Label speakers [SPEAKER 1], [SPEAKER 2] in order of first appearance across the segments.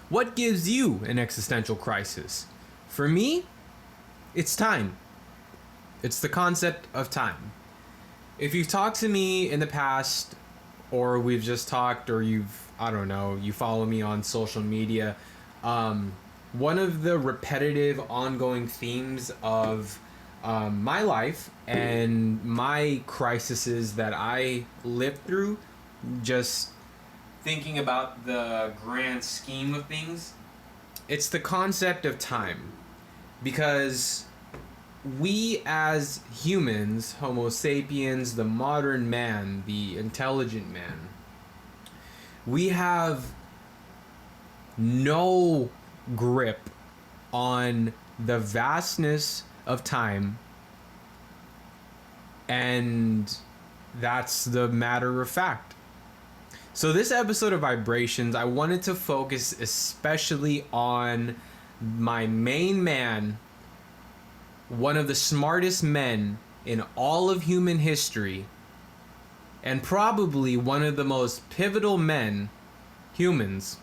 [SPEAKER 1] What gives you an existential crisis? For me, it's time. It's the concept of time. If you've talked to me in the past, or we've just talked, or I don't know, you follow me on social media, one of the repetitive ongoing themes of my life and my crises that I lived through, just thinking about the grand scheme of things, it's the concept of time. Because we as humans, Homo sapiens, the modern man, the intelligent man, we have no grip on the vastness of time, and that's the matter of fact. So this episode of Vibrations, I wanted to focus especially on my main man, one of the smartest men in all of human history, and probably one of the most pivotal men, humans,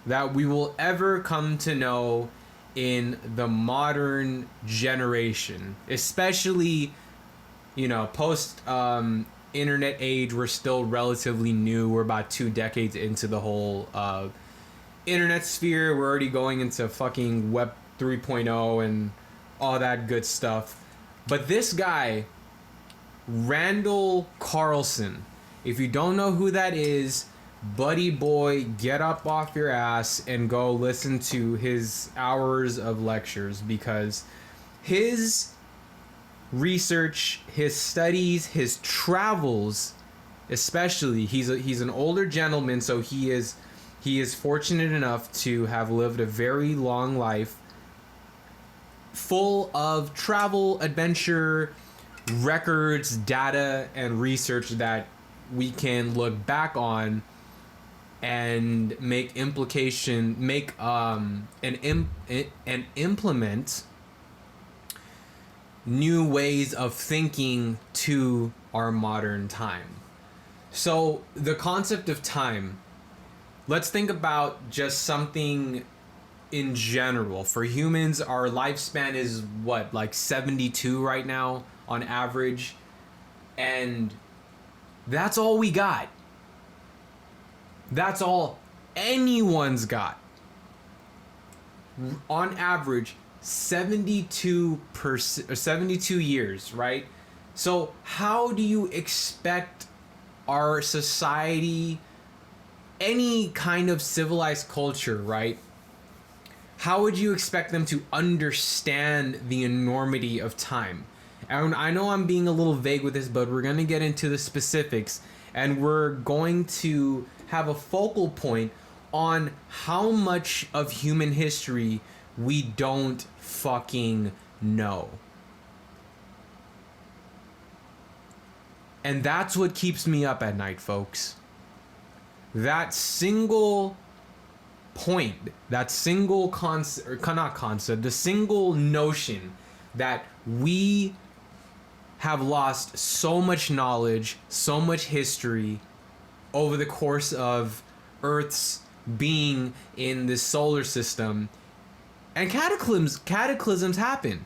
[SPEAKER 1] that we will ever come to know in the modern generation. Especially, post internet age, we're still relatively new. We're about 2 decades into the whole internet sphere. We're already going into fucking Web 3.0 and all that good stuff. But this guy, Randall Carlson, if you don't know who that is, buddy boy, get up off your ass and go listen to his hours of lectures, because his research, his studies, his travels, especially, he's an older gentleman, so he is fortunate enough to have lived a very long life full of travel, adventure, records, data, and research that we can look back on and implement new ways of thinking to our modern time. So the concept of time, let's think about just something in general. For humans, our lifespan is what, like 72 right now on average, and that's all we got. That's all anyone's got. On average, 72 years, right? So how do you expect our society, any kind of civilized culture, right? How would you expect them to understand the enormity of time? And I know I'm being a little vague with this, but we're going to get into the specifics, and we're going to have a focal point on how much of human history we don't fucking know. And that's what keeps me up at night, folks. That single point, that single the single notion that we have lost so much knowledge, so much history over the course of Earth's being in this solar system. And cataclysms happen,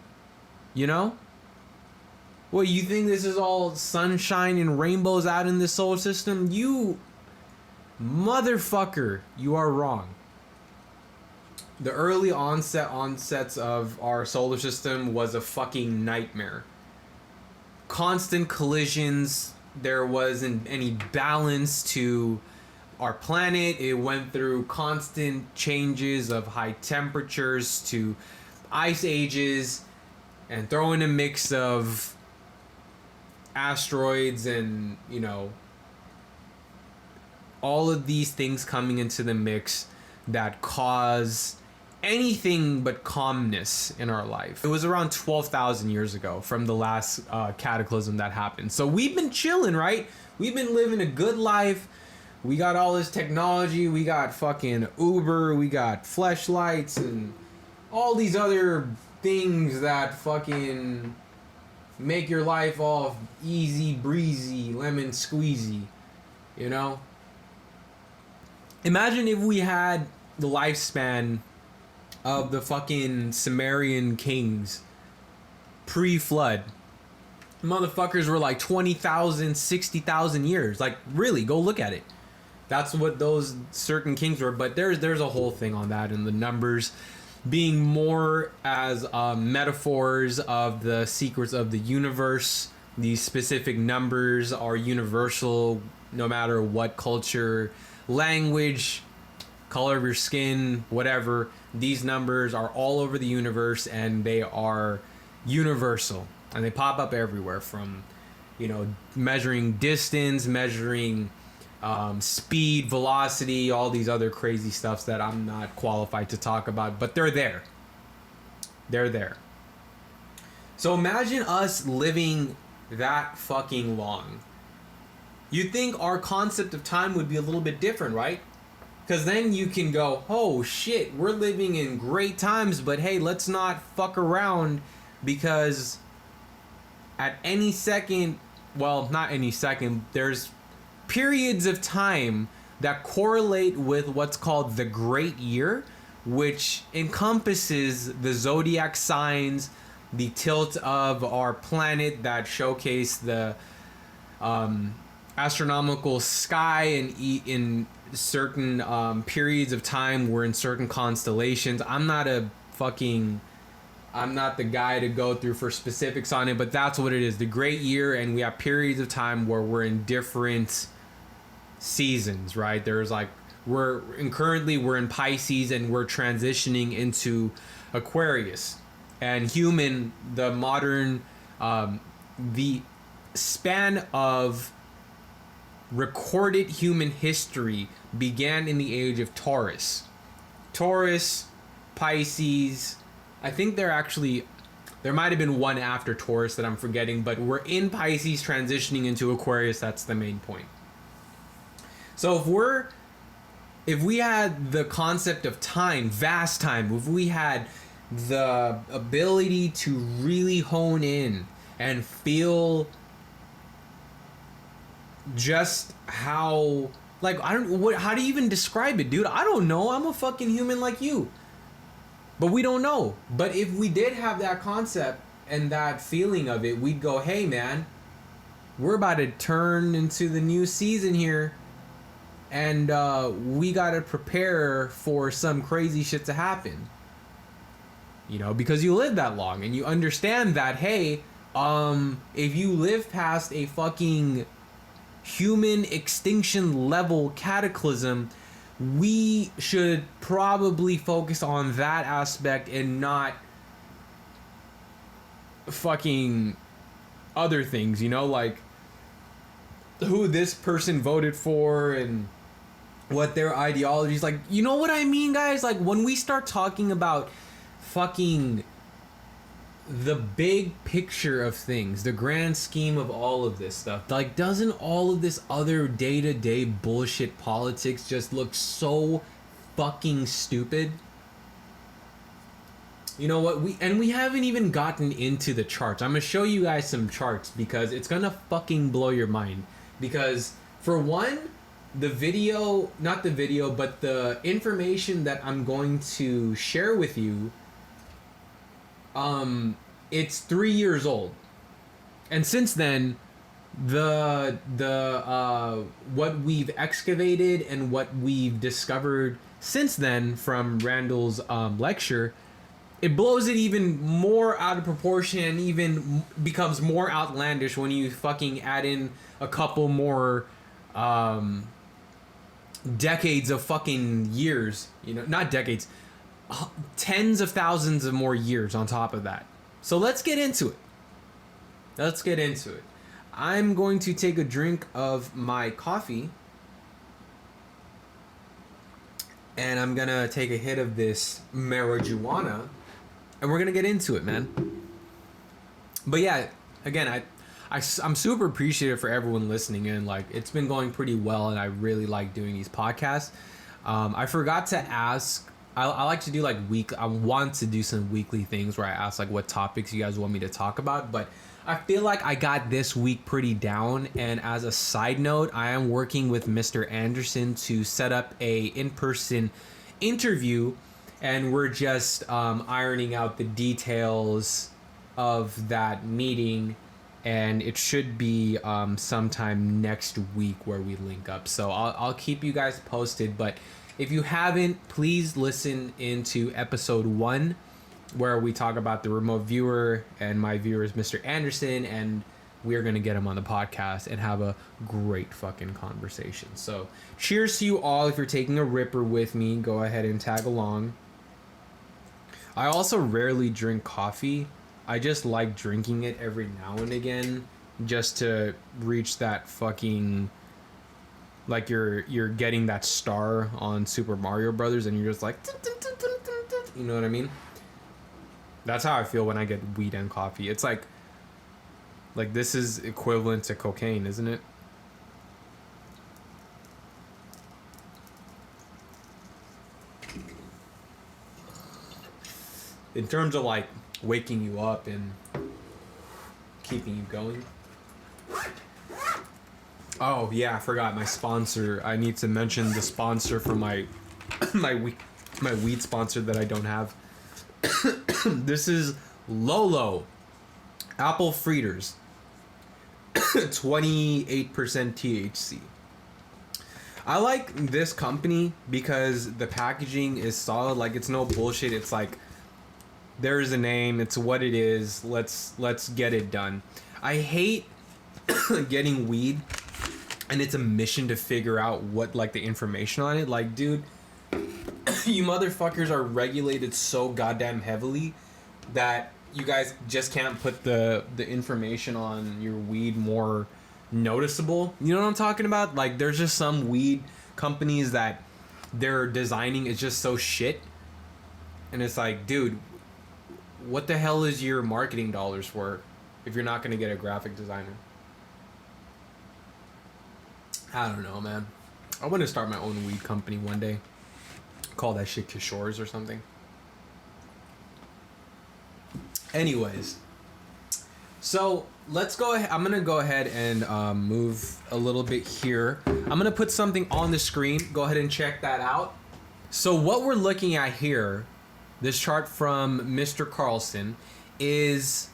[SPEAKER 1] What, you think this is all sunshine and rainbows out in this solar system? You motherfucker, you are wrong. The early onsets of our solar system was a fucking nightmare. Constant collisions. There wasn't any balance to our planet. It went through constant changes of high temperatures to ice ages, and throw in a mix of asteroids and, all of these things coming into the mix that cause anything but calmness in our life. It was around 12,000 years ago from the last cataclysm that happened. So we've been chilling, right? We've been living a good life. We got all this technology. We got fucking Uber. We got fleshlights and all these other things that fucking make your life all easy breezy, lemon squeezy, Imagine if we had the lifespan of the fucking Sumerian kings pre-flood. Motherfuckers were like 20,000, 60,000 years. Like, really, go look at it. That's what those certain kings were. But there's a whole thing on that, and the numbers being more as metaphors of the secrets of the universe. These specific numbers are universal, no matter what culture, language, color of your skin, whatever. These numbers are all over the universe, and they are universal, and they pop up everywhere, from, you know, measuring distance, measuring speed, velocity, all these other crazy stuffs that I'm not qualified to talk about, but they're there. They're there. So imagine us living that fucking long. You'd think our concept of time would be a little bit different, right? Because then you can go, oh shit, we're living in great times, but hey, let's not fuck around, because at any second, well, not any second, there's periods of time that correlate with what's called the Great Year, which encompasses the zodiac signs, the tilt of our planet that showcase the astronomical sky, and in certain periods of time we're in certain constellations. I'm not the guy to go through for specifics on it, but that's what it is, the Great Year. And we have periods of time where we're in different seasons, right? There's like, currently we're in Pisces, and we're transitioning into Aquarius. And the modern, the span of recorded human history began in the age of Taurus, Pisces. I think there might have been one after Taurus that I'm forgetting, but we're in Pisces transitioning into Aquarius. That's the main point. So if we had the concept of time, vast time, if we had the ability to really hone in and feel just how, like, how do you even describe it, dude? I don't know. I'm a fucking human like you. But we don't know. But if we did have that concept and that feeling of it, we'd go, hey man, we're about to turn into the new season here, and we gotta prepare for some crazy shit to happen. You know, because you live that long, and you understand that, hey, if you live past a fucking human extinction level cataclysm, we should probably focus on that aspect and not fucking other things, you know, like who this person voted for and what their ideology is. Like, you know what I mean, guys? Like, when we start talking about fucking the big picture of things, the grand scheme of all of this stuff, like, doesn't all of this other day-to-day bullshit politics just look so fucking stupid? You know what, we haven't even gotten into the charts. I'm gonna show you guys some charts, because it's gonna fucking blow your mind. Because for one, the information that I'm going to share with you, it's 3 years old, and since then, what we've excavated and what we've discovered since then from Randall's lecture, it blows it even more out of proportion, and even becomes more outlandish when you fucking add in a couple more decades of fucking years. You know, not decades, tens of thousands of more years on top of that. So let's get into it. I'm going to take a drink of my coffee, and I'm gonna take a hit of this marijuana, and we're gonna get into it, man. But yeah, again, I'm super appreciative for everyone listening in. Like, it's been going pretty well, and I really like doing these podcasts. I forgot to ask. I like to do like I want to do some weekly things where I ask like what topics you guys want me to talk about, but I feel like I got this week pretty down. And as a side note, I am working with Mr. Anderson to set up a in-person interview, and we're just ironing out the details of that meeting, and it should be sometime next week where we link up. So I'll keep you guys posted, but if you haven't, please listen into episode 1 where we talk about the remote viewer, and my viewer is Mr. Anderson, and we're going to get him on the podcast and have a great fucking conversation. So cheers to you all. If you're taking a ripper with me, go ahead and tag along. I also rarely drink coffee. I just like drinking it every now and again just to reach that fucking, like you're getting that star on Super Mario Brothers and you're just like, you know what I mean? That's how I feel when I get weed and coffee. It's like this is equivalent to cocaine, isn't it? In terms of like waking you up and keeping you going. Oh yeah, I forgot my sponsor. I need to mention the sponsor for my weed sponsor that I don't have. This is Lolo apple fritters. 28% THC. I like this company because the packaging is solid. Like, it's no bullshit. It's like, there's a name, it's what it is, let's get it done. I hate getting weed and it's a mission to figure out what, like, the information on it. Like, dude, you motherfuckers are regulated so goddamn heavily that you guys just can't put the information on your weed more noticeable. You know what I'm talking about? Like, there's just some weed companies that their designing is just so shit, and it's like, dude, what the hell is your marketing dollars for if you're not going to get a graphic designer? I don't know, man. I want to start my own weed company one day. Call that shit Kishores or something. Anyways, so let's go ahead. I'm gonna go ahead and move a little bit here. I'm gonna put something on the screen. Go ahead and check that out. So what we're looking at here, this chart from Mr. Carlson, is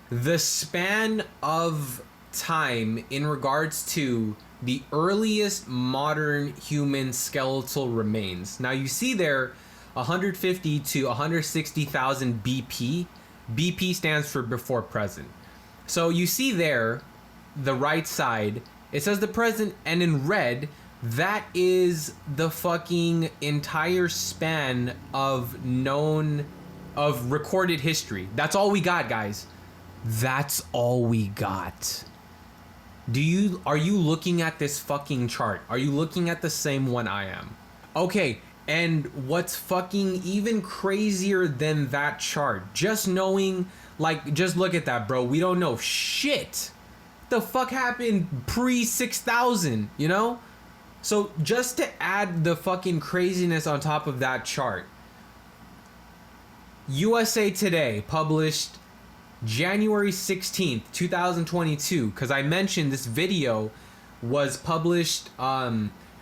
[SPEAKER 1] the span of time in regards to the earliest modern human skeletal remains. Now you see there 150 to 160,000 BP. BP stands for before present. So you see there, the right side, it says the present, and in red, that is the fucking entire span of recorded history. That's all we got, guys. That's all we got. Are you looking at this fucking chart? Are you looking at the same one I am? Okay. And what's fucking even crazier than that chart, just knowing, like, just look at that, bro. We don't know shit. The fuck happened pre-6000, you know? So just to add the fucking craziness on top of that chart, USA Today published January 16th, 2022, because I mentioned this video was published,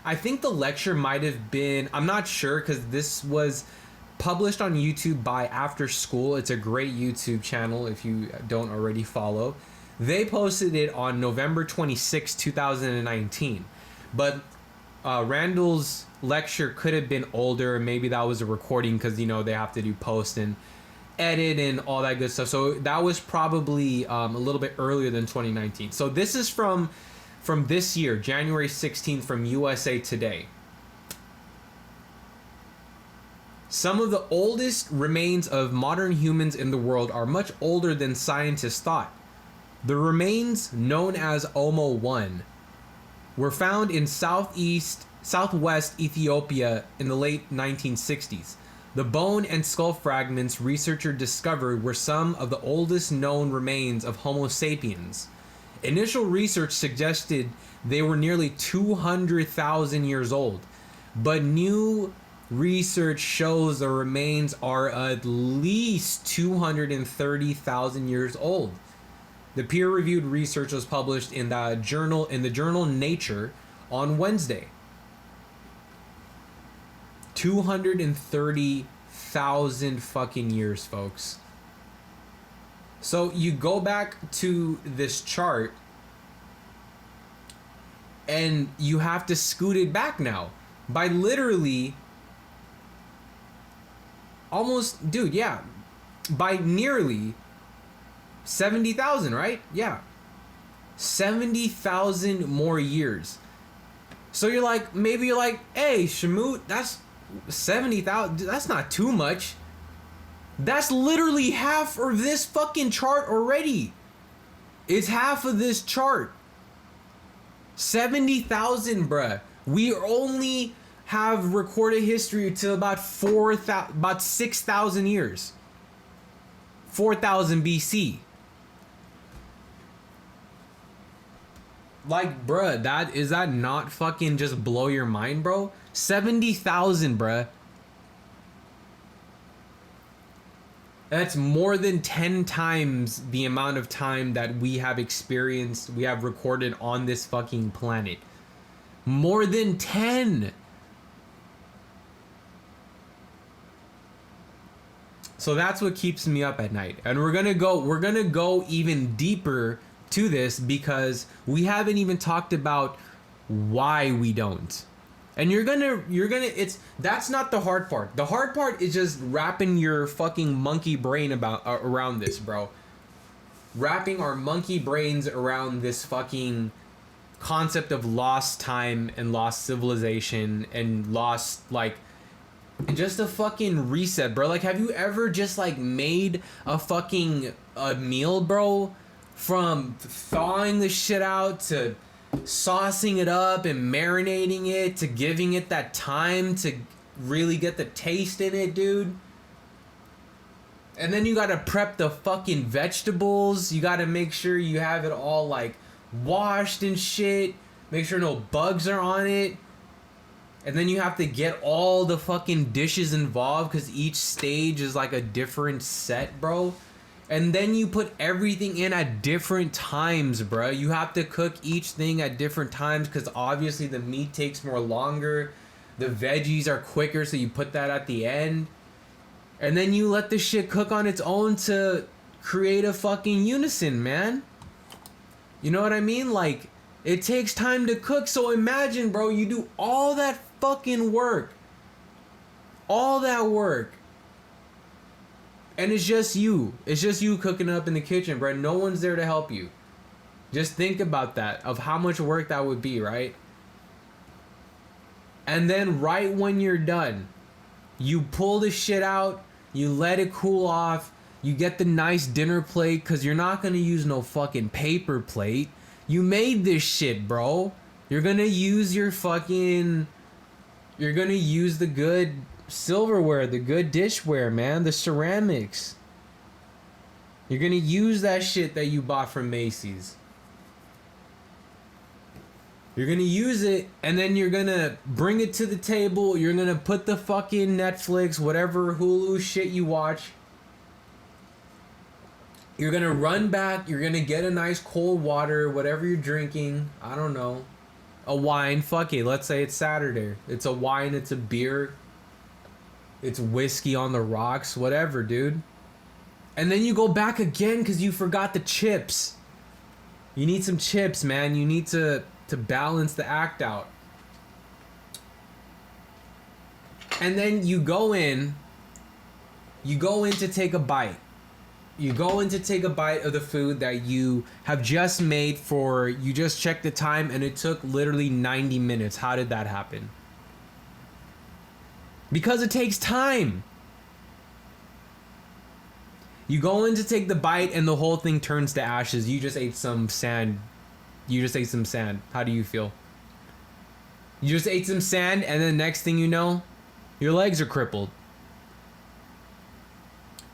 [SPEAKER 1] I think the lecture might have been, I'm not sure, because this was published on YouTube by After School. It's a great YouTube channel if you don't already follow. They posted it on November 26, 2019. But Randall's lecture could have been older. Maybe that was a recording because, you know, they have to do post and edit and all that good stuff. So that was probably a little bit earlier than 2019. So this is from this year, January 16th, from USA Today. Some of the oldest remains of modern humans in the world are much older than scientists thought. The remains, known as Homo 1, were found in southwest Ethiopia in the late 1960s. The bone and skull fragments researchers discovered were some of the oldest known remains of Homo sapiens. Initial research suggested they were nearly 200,000 years old, but new research shows the remains are at least 230,000 years old. The peer-reviewed research was published in the journal Nature on Wednesday. 230,000 fucking years, folks. So you go back to this chart and you have to scoot it back now by literally almost, dude, yeah, by nearly 70,000, right? Yeah. 70,000 more years. So you're like, maybe you're like, hey, shamoot, that's 70,000. That's not too much. That's literally half of this fucking chart already. It's half of this chart. 70,000, bruh. We only have recorded history to about 6,000 years. 4,000 BC. Like, bruh, is that not fucking just blow your mind, bro? 70,000, bruh. That's more than 10 times the amount of time that we have experienced, we have recorded on this fucking planet. More than 10. So that's what keeps me up at night. And we're gonna go even deeper to this because we haven't even talked about why we don't. And that's not the hard part. The hard part is just wrapping your fucking monkey brain around this, bro. Wrapping our monkey brains around this fucking concept of lost time and lost civilization and lost, like, just a fucking reset, bro. Like, have you ever just like made a meal, bro? From thawing the shit out to saucing it up and marinating it to giving it that time to really get the taste in it, dude. And then you gotta prep the fucking vegetables. You gotta make sure you have it all like washed and shit. Make sure no bugs are on it. And then you have to get all the fucking dishes involved because each stage is like a different set, bro. And then you put everything in at different times, bro. You have to cook each thing at different times because obviously the meat takes more longer. The veggies are quicker, so you put that at the end. And then you let the shit cook on its own to create a fucking unison, man. You know what I mean? Like, it takes time to cook. So imagine, bro, you do all that fucking work. All that work. And it's just you. It's just you cooking up in the kitchen, bro. No one's there to help you. Just think about that, of how much work that would be, right? And then right when you're done, you pull the shit out, you let it cool off, you get the nice dinner plate, because you're not going to use no fucking paper plate. You made this shit, bro. You're going to use your fucking... You're going to use the good silverware, the good dishware, man, the ceramics. You're gonna use that shit that you bought from Macy's. You're gonna use it, and then you're gonna bring it to the table. You're gonna put the fucking Netflix, whatever Hulu shit you watch. You're gonna run back. You're gonna get a nice cold water, whatever you're drinking. I don't know, a wine. Fuck it. Let's say it's Saturday. It's a wine. It's a beer. It's whiskey on the rocks, whatever, dude. And then you go back again because you forgot the chips. You need some chips, man. You need to balance the act out. And then you go in to take a bite. You go in to take a bite of the food that you have just made for, you just checked the time and it took literally 90 minutes. How did that happen? Because it takes time. You go in to take the bite and the whole thing turns to ashes. You just ate some sand. How do you feel? You just ate some sand and then next thing you know, your legs are crippled.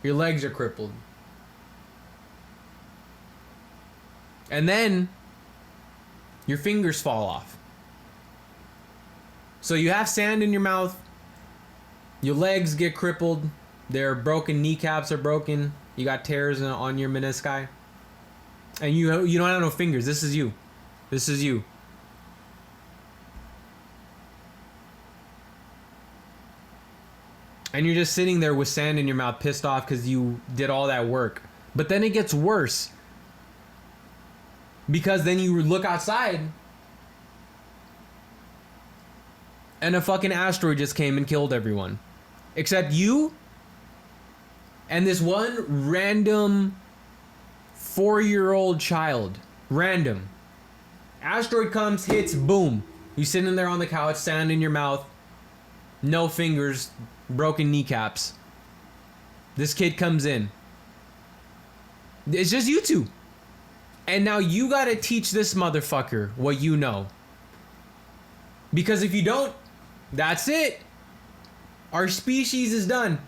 [SPEAKER 1] Your legs are crippled. And then your fingers fall off. So you have sand in your mouth. Your legs get crippled. Their broken kneecaps are broken. You got tears on your menisci. And you don't have no fingers. This is you. This is you. And you're just sitting there with sand in your mouth, pissed off because you did all that work. But then it gets worse. Because then you look outside and a fucking asteroid just came and killed everyone. Except you and this one random 4-year-old child. Random. Asteroid comes, hits, boom. You sitting there on the couch, sand in your mouth, no fingers, broken kneecaps. This kid comes in. It's just you two. And now you gotta teach this motherfucker what you know. Because if you don't, that's it. Our species is done.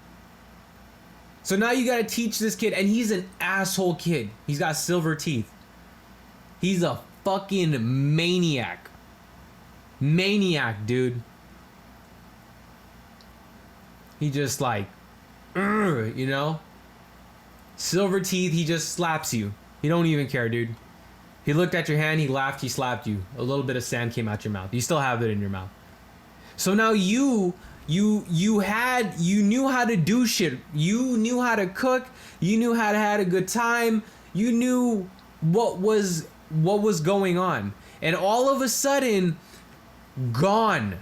[SPEAKER 1] So now you gotta teach this kid, and he's an asshole kid. He's got silver teeth. He's a fucking maniac. Maniac, dude. He just like, you know? Silver teeth, he just slaps you. He don't even care, dude. He looked at your hand, he laughed, he slapped you. A little bit of sand came out your mouth. You still have it in your mouth. So now you knew how to do shit. You knew how to cook. You knew how to have a good time. You knew what was going on. And all of a sudden, gone.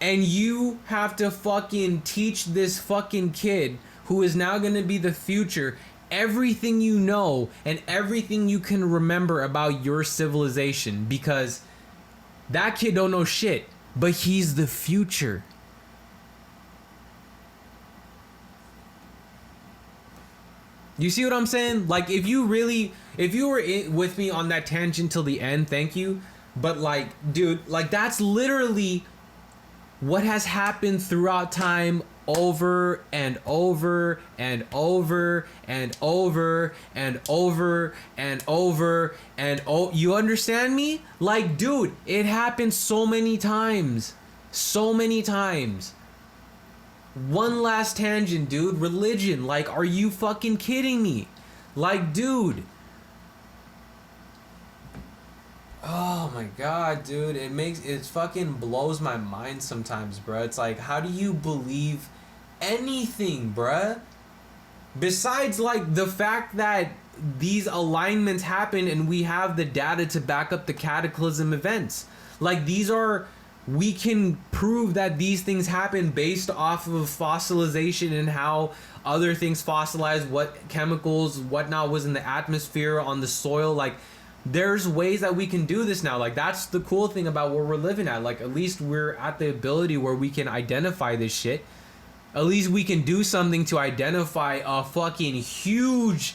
[SPEAKER 1] And you have to fucking teach this fucking kid who is now going to be the future everything you know and everything you can remember about your civilization, because that kid don't know shit, but he's the future. You see what I'm saying? Like, if you were with me on that tangent till the end, thank you. But like, dude, like that's literally what has happened throughout time, over and over and over and over and over and over and you understand me? Like, dude, it happened so many times. So many times. One last tangent, dude. Religion. Like, are you fucking kidding me? Like, dude. Oh my god, dude. It fucking blows my mind sometimes, bro. It's like, how do you believe anything, bruh? Besides, like, the fact that these alignments happen and we have the data to back up the cataclysm events. Like, we can prove that these things happen based off of fossilization and how other things fossilized, what chemicals, whatnot was in the atmosphere, on the soil. Like, there's ways that we can do this now. Like, that's the cool thing about where we're living at. Like, at least we're at the ability where we can identify this shit. At least we can do something to identify a fucking huge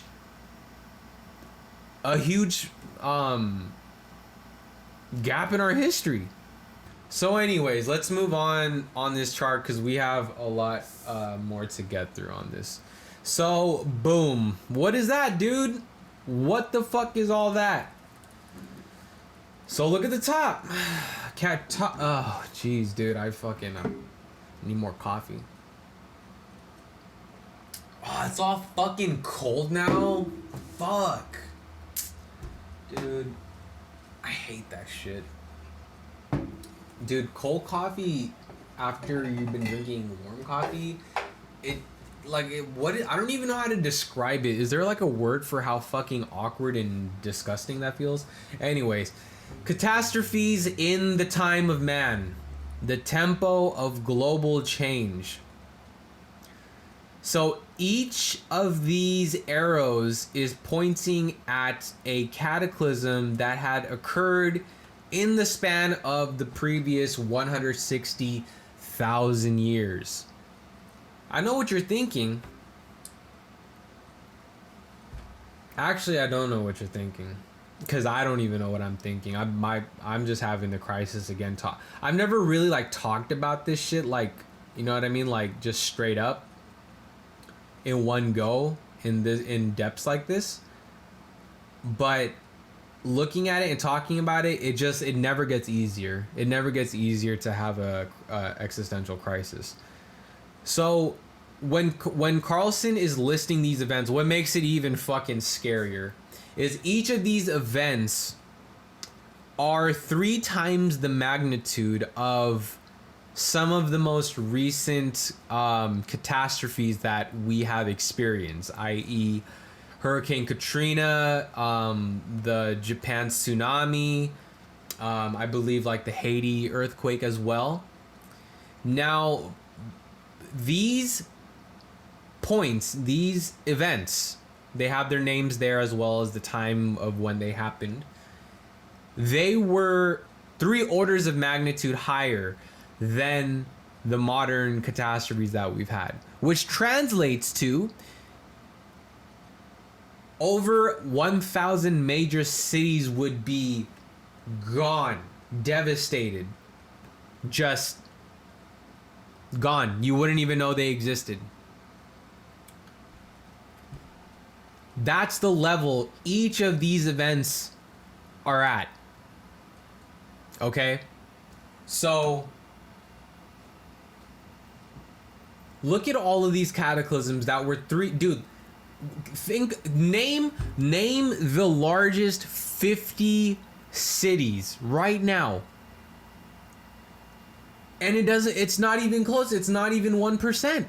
[SPEAKER 1] gap in our history. So anyways, let's move on this chart because we have a lot more to get through on this. So, boom. What is that, dude? What the fuck is all that? So look at the top. Oh, jeez, dude. I fucking need more coffee. Oh, it's all fucking cold now. Fuck. Dude, I hate that shit. Dude, cold coffee after you've been drinking warm coffee, I don't even know how to describe it. Is there like a word for how fucking awkward and disgusting that feels? Anyways, catastrophes in the time of man. The tempo of global change. So each of these arrows is pointing at a cataclysm that had occurred in the span of the previous 160,000 years. I know what you're thinking. Actually, I don't know what you're thinking, because I don't even know what I'm thinking. I'm just having the crisis again. I've never really like talked about this shit, like, you know what I mean, like just straight up in one go in depths like this. But looking at it and talking about it, it never gets easier. It never gets easier to have a existential crisis. So when Carlson is listing these events, what makes it even fucking scarier is each of these events are 3 times the magnitude of some of the most recent catastrophes that we have experienced, i.e., Hurricane Katrina, the Japan tsunami, I believe like the Haiti earthquake as well. Now, these points, these events, they have their names there as well as the time of when they happened. They were 3 orders of magnitude higher than the modern catastrophes that we've had, which translates to over 1,000 major cities would be gone, devastated, just gone. You wouldn't even know they existed. That's the level each of these events are at. Okay? So look at all of these cataclysms that were 3. Dude, name the largest 50 cities right now. And it's not even close. It's not even 1%.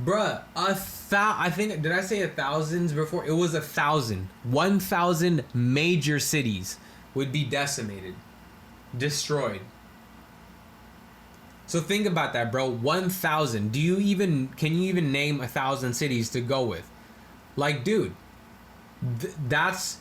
[SPEAKER 1] Bruh, I think, did I say 1,000s before? It was 1,000. 1,000 major cities would be decimated, destroyed. So think about that, bro. 1,000. Can you even name 1,000 cities to go with? Like, dude, that's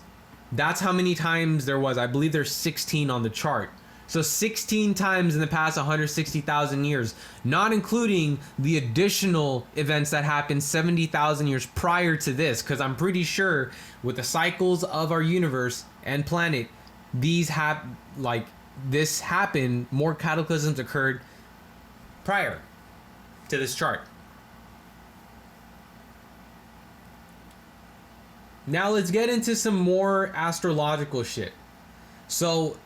[SPEAKER 1] how many times there was. I believe there's 16 on the chart. So 16 times in the past 160,000 years, not including the additional events that happened 70,000 years prior to this, because I'm pretty sure with the cycles of our universe and planet, this happened, more cataclysms occurred prior to this chart. Now let's get into some more astrological shit. So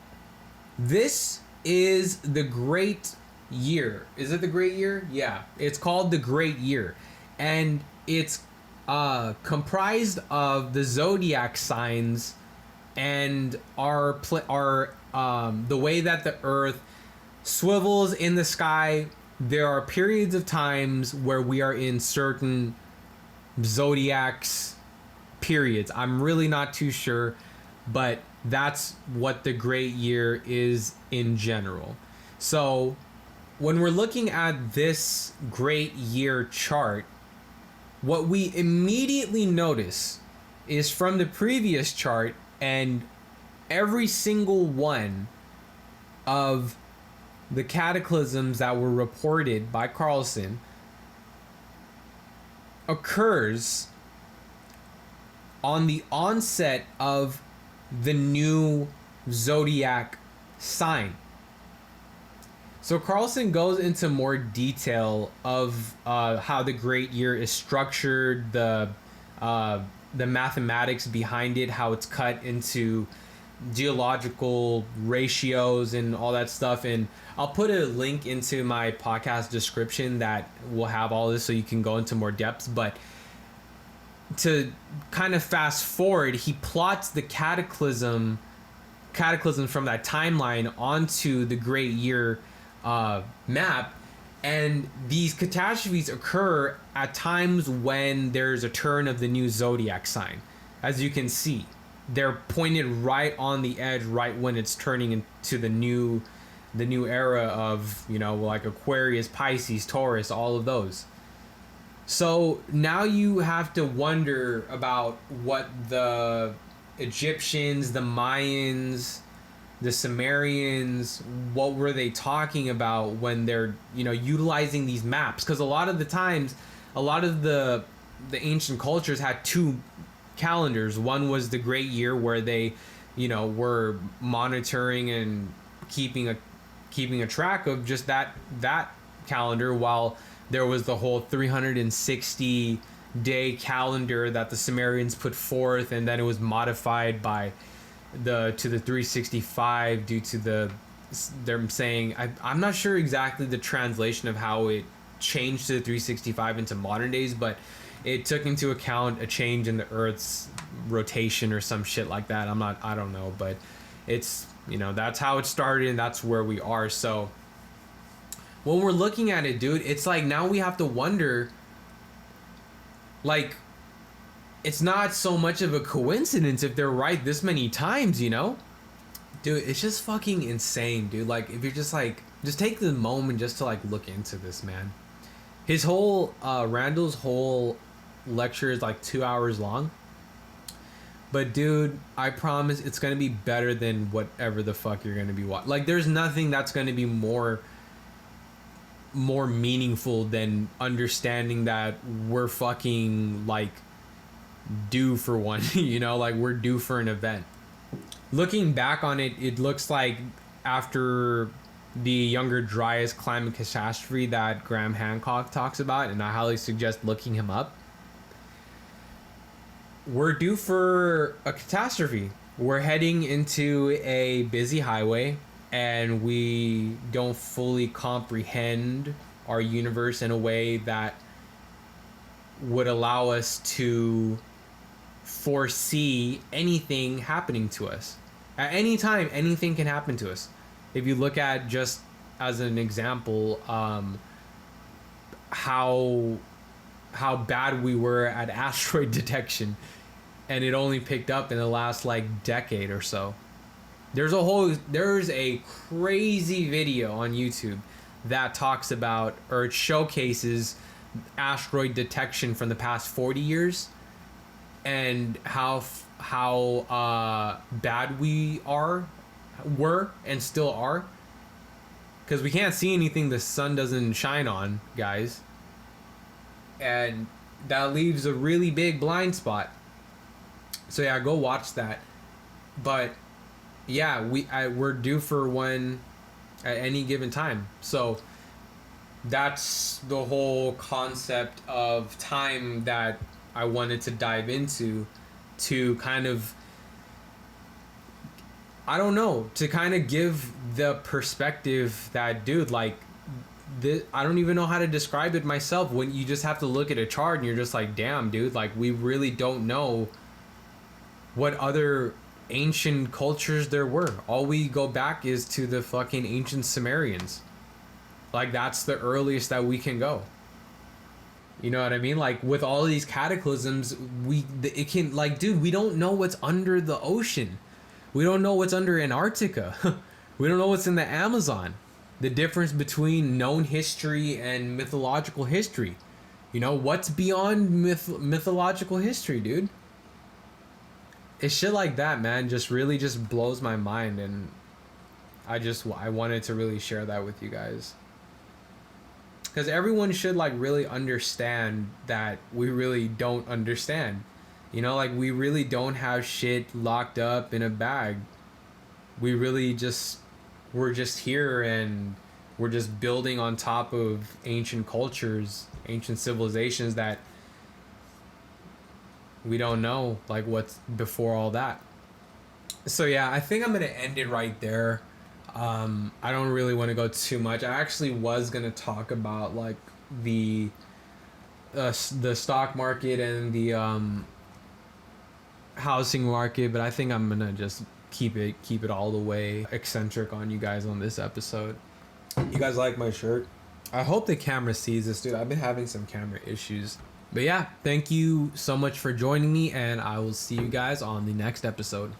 [SPEAKER 1] this is the Great Year. Is it the Great Year? Yeah. It's called the Great Year. And it's comprised of the zodiac signs and the way that the Earth swivels in the sky. There are periods of times where we are in certain zodiacs periods. I'm really not too sure, but that's what the Great Year is in general. So when we're looking at this Great Year chart, what we immediately notice is from the previous chart, and every single one of the cataclysms that were reported by Carlson occurs on the onset of the new zodiac sign. So Carlson goes into more detail of how the Great Year is structured, the mathematics behind it, how it's cut into geological ratios and all that stuff. And I'll put a link into my podcast description that will have all this so you can go into more depths. But to kind of fast forward, he plots the cataclysm from that timeline onto the Great Year map, and these catastrophes occur at times when there's a turn of the new zodiac sign. As you can see, they're pointed right on the edge, right when it's turning into the new era of, like Aquarius, Pisces, Taurus, all of those. So now you have to wonder about what the Egyptians, the Mayans, the Sumerians, what were they talking about when they're, utilizing these maps? Because a lot of the times, a lot of the ancient cultures had 2 calendars. One was the Great Year, where they, were monitoring and keeping a track of just that calendar, while there was the whole 360 day calendar that the Sumerians put forth, and then it was modified to the 365 due to they're saying, I'm not sure exactly the translation of how it changed to the 365 into modern days, but it took into account a change in the Earth's rotation or some shit like that. I don't know, but it's, that's how it started, and that's where we are. So when we're looking at it, dude, it's like now we have to wonder, like, it's not so much of a coincidence if they're right this many times, you know? Dude, it's just fucking insane, dude. Like, if you're just like, just take the moment just to like look into this, man. His whole, Randall's whole lecture is like 2 hours long. But dude, I promise it's gonna be better than whatever the fuck you're gonna be watching. Like, there's nothing that's gonna be more meaningful than understanding that we're fucking like due for one. You know, like we're due for an event. Looking back on it, it looks like after the Younger Dryas climate catastrophe that Graham Hancock talks about, and I highly suggest looking him up, we're due for a catastrophe. We're heading into a busy highway, and we don't fully comprehend our universe in a way that would allow us to foresee anything happening to us. At any time, anything can happen to us. If you look at, just as an example, how bad we were at asteroid detection, and it only picked up in the last like decade or so. There's a crazy video on YouTube that talks about, or it showcases, asteroid detection from the past 40 years and how bad we were and still are, because we can't see anything the sun doesn't shine on, guys, and that leaves a really big blind spot. So yeah, go watch that. But yeah, we're due for one at any given time. So that's the whole concept of time that I wanted to dive into, to kind of, I don't know, to kind of give the perspective that, dude, like, I don't even know how to describe it myself, when you just have to look at a chart and you're just like, damn, dude, like, we really don't know what other ancient cultures there were. All we go back is to the fucking ancient Sumerians. Like, that's the earliest that we can go. You know what I mean? Like, with all these cataclysms, it can, like, dude, we don't know what's under the ocean. We don't know what's under Antarctica. We don't know what's in the Amazon. The difference between known history and mythological history. You know, what's beyond mythological history, dude? It's shit like that, man, just really just blows my mind, and I wanted to really share that with you guys. Because everyone should, like, really understand that we really don't understand. You know, like, we really don't have shit locked up in a bag. We really we're just here, and we're just building on top of ancient cultures, ancient civilizations that we don't know, like, what's before all that. So yeah, I think I'm gonna end it right there. I don't really want to go too much. I actually was gonna talk about, like, the stock market and the housing market, but I think I'm gonna just keep it all the way eccentric on you guys on this episode. You guys like my shirt? I hope the camera sees this, dude. I've been having some camera issues. But yeah, thank you so much for joining me, and I will see you guys on the next episode.